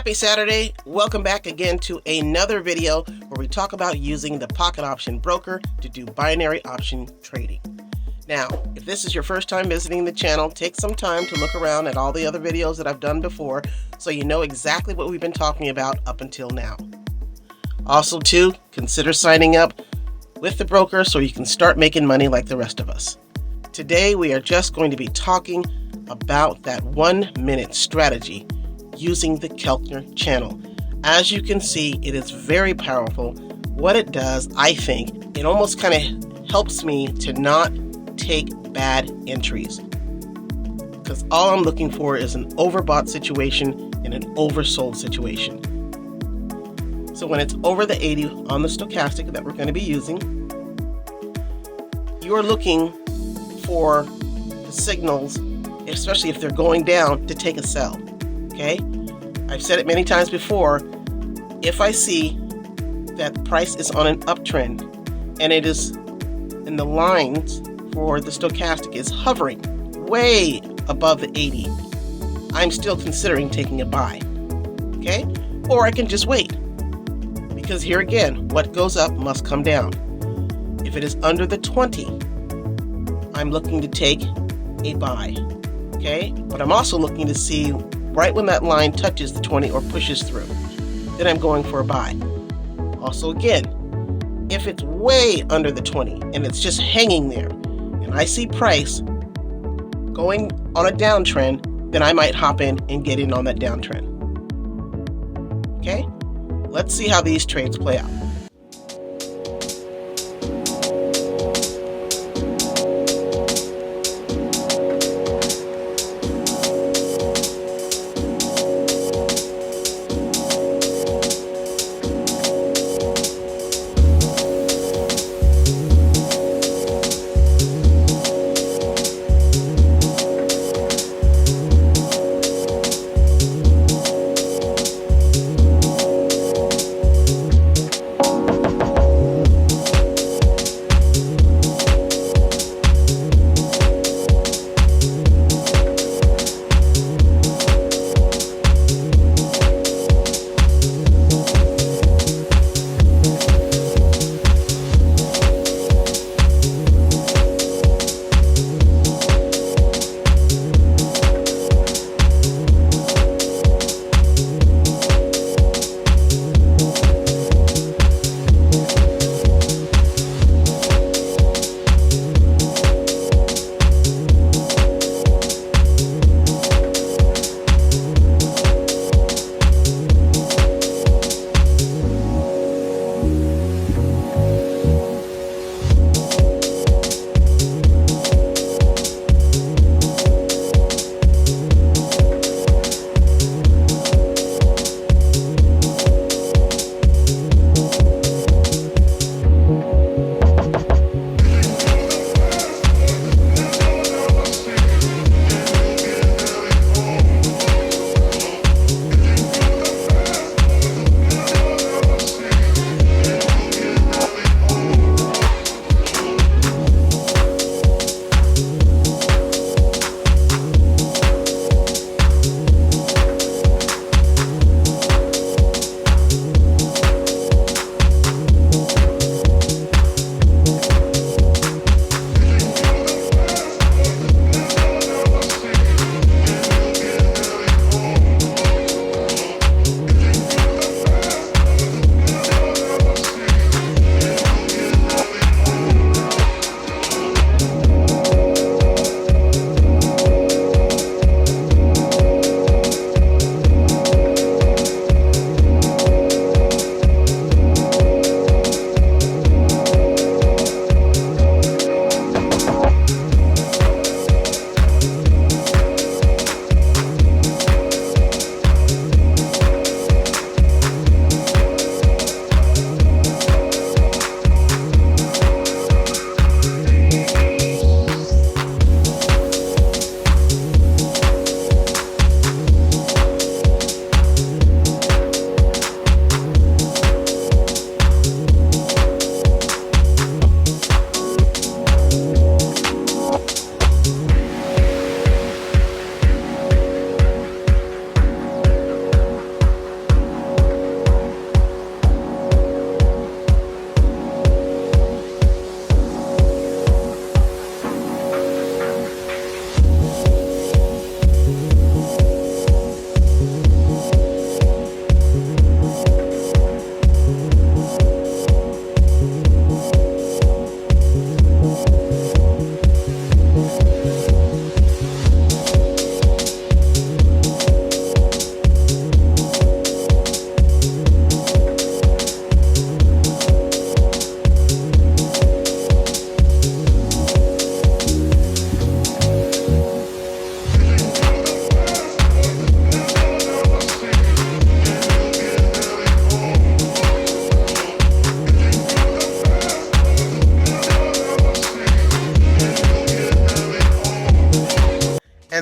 Happy Saturday. Welcome back again to another video where we talk about using the pocket option broker to do binary option trading. Now, if this is your first time visiting the channel, take some time to look around at all the other videos that I've done before so you know exactly what we've been talking about up until now. Also, too, consider signing up with the broker so you can start making money like the rest of us. Today, we are just going to be talking about that 1-minute strategy using the Keltner channel. As you can see, it is very powerful. What it does, I think, it almost kind of helps me to not take bad entries. Because all I'm looking for is an overbought situation and an oversold situation. So when it's over the 80 on the stochastic that we're going to be using, you are looking for the signals, especially if they're going down, to take a sell. Okay, I've said it many times before. If I see that the price is on an uptrend and it is in the lines for the stochastic is hovering way above the 80, I'm still considering taking a buy. Okay, or I can just wait, because here again, what goes up must come down. If it is under the 20, I'm looking to take a buy. Okay, but I'm also looking to see right when that line touches the 20 or pushes through, then I'm going for a buy. Also again, if it's way under the 20 and it's just hanging there and I see price going on a downtrend, then I might hop in and get in on that downtrend. Okay, let's see how these trades play out.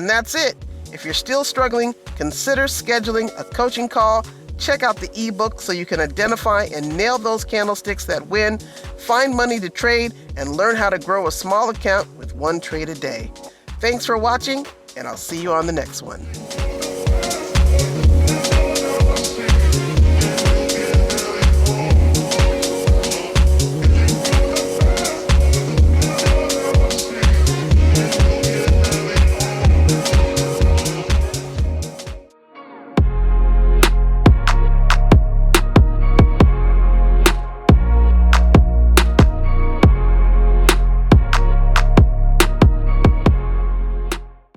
And that's it. If you're still struggling, consider scheduling a coaching call. Check out the ebook so you can identify and nail those candlesticks that win, find money to trade, and learn how to grow a small account with one trade a day. Thanks for watching, and I'll see you on the next one.